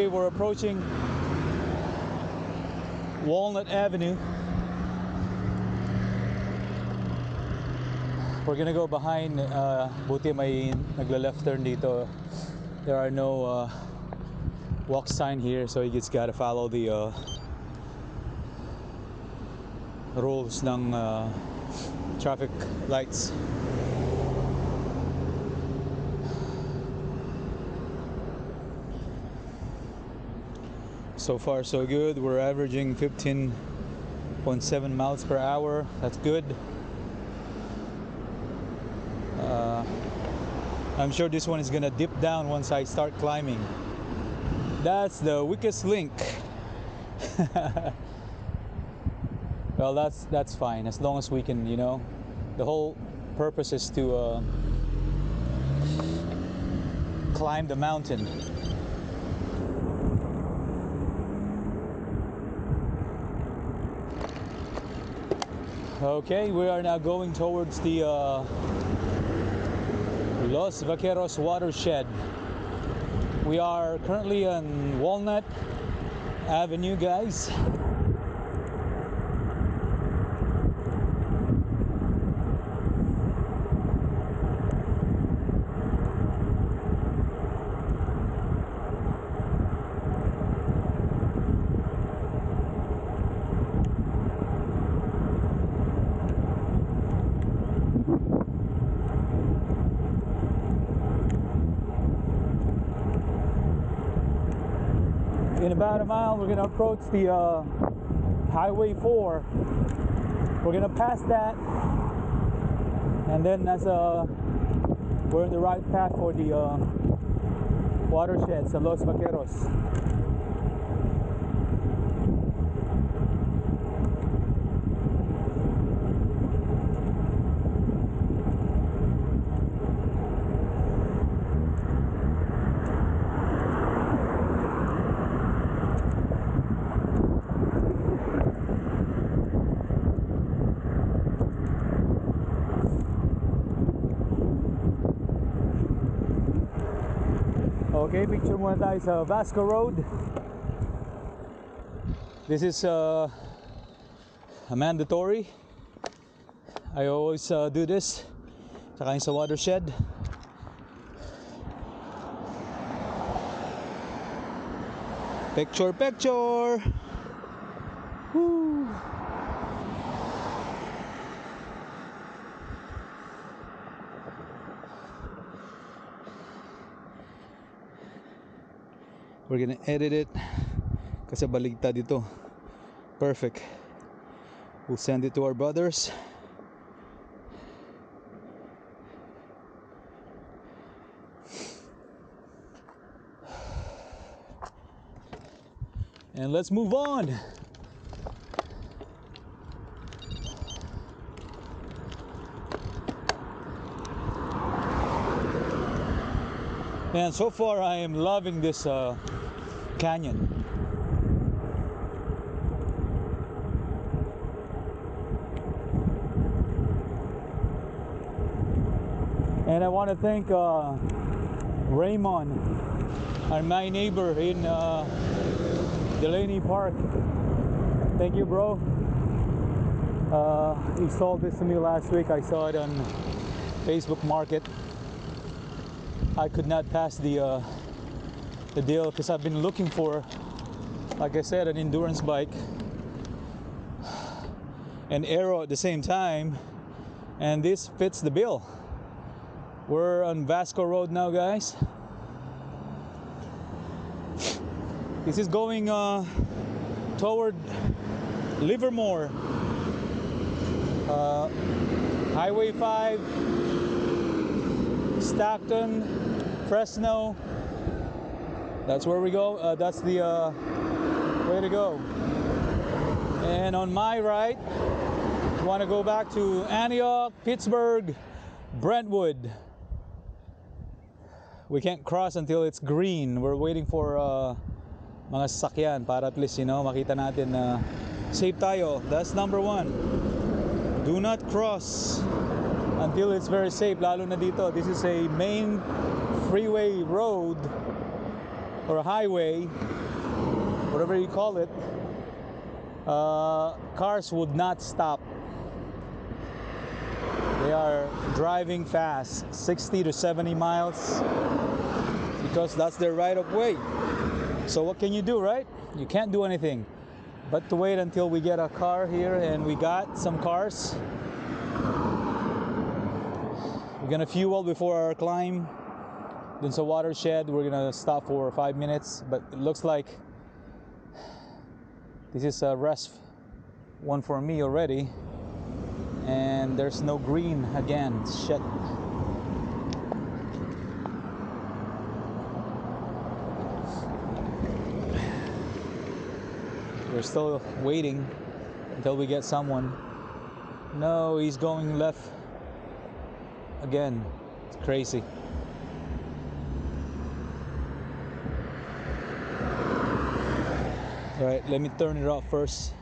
Okay, we're approaching Walnut Avenue. We're gonna go behind. Buti may nagla-left turn dito. There are no walk sign here, so you just gotta follow the rules ng traffic lights. So far so good. We're averaging 15.7 miles per hour. That's good. I'm sure this one is gonna dip down once I start climbing. That's the weakest link. Well, that's fine as long as we can, you know, the whole purpose is to climb the mountain. Okay, we are now going towards the Los Vaqueros watershed. We are currently on Walnut Avenue, guys. In about a mile, we're gonna approach the Highway 4. We're gonna pass that, and then we're in the right path for the watershed, Los Vaqueros. Okay, picture muna tayo sa Vasco Road. This is a mandatory. I always do this. Tsaka yung sa watershed. Picture, picture! Woo! We're gonna edit it kasi baligtad dito. Perfect. We'll send it to our brothers. And let's move on. And so far I am loving this canyon. And I want to thank Raymond, my neighbor in Delaney Park. Thank you, bro. He sold this to me last week. I saw it on Facebook Market. I could not pass the deal because I've been looking for, like I said, an endurance bike, an aero at the same time, and this fits the bill. We're on Vasco Road now, guys. This is going toward Livermore, Highway 5, Stockton, Fresno. That's where we go. That's the way to go. And on my right, I want to go back to Antioch, Pittsburgh, Brentwood. We can't cross until it's green. We're waiting for mga sasakyan para at least, you know, makita natin na safe tayo. That's number one. Do not cross until it's very safe, lalo na dito. This is a main freeway road. or a highway, whatever you call it, cars would not stop. They are driving fast, 60 to 70 miles, because that's their right of way. So what can you do, right? You can't do anything but to wait until we get a car here, and we got some cars. We're gonna fuel before our climb. Dun sa watershed, we're gonna stop for 5 minutes, but it looks like this is a rest one for me already, and there's no green again. Shit. We're still waiting until we get someone. No, he's going left again. It's crazy. All right, let me turn it off first.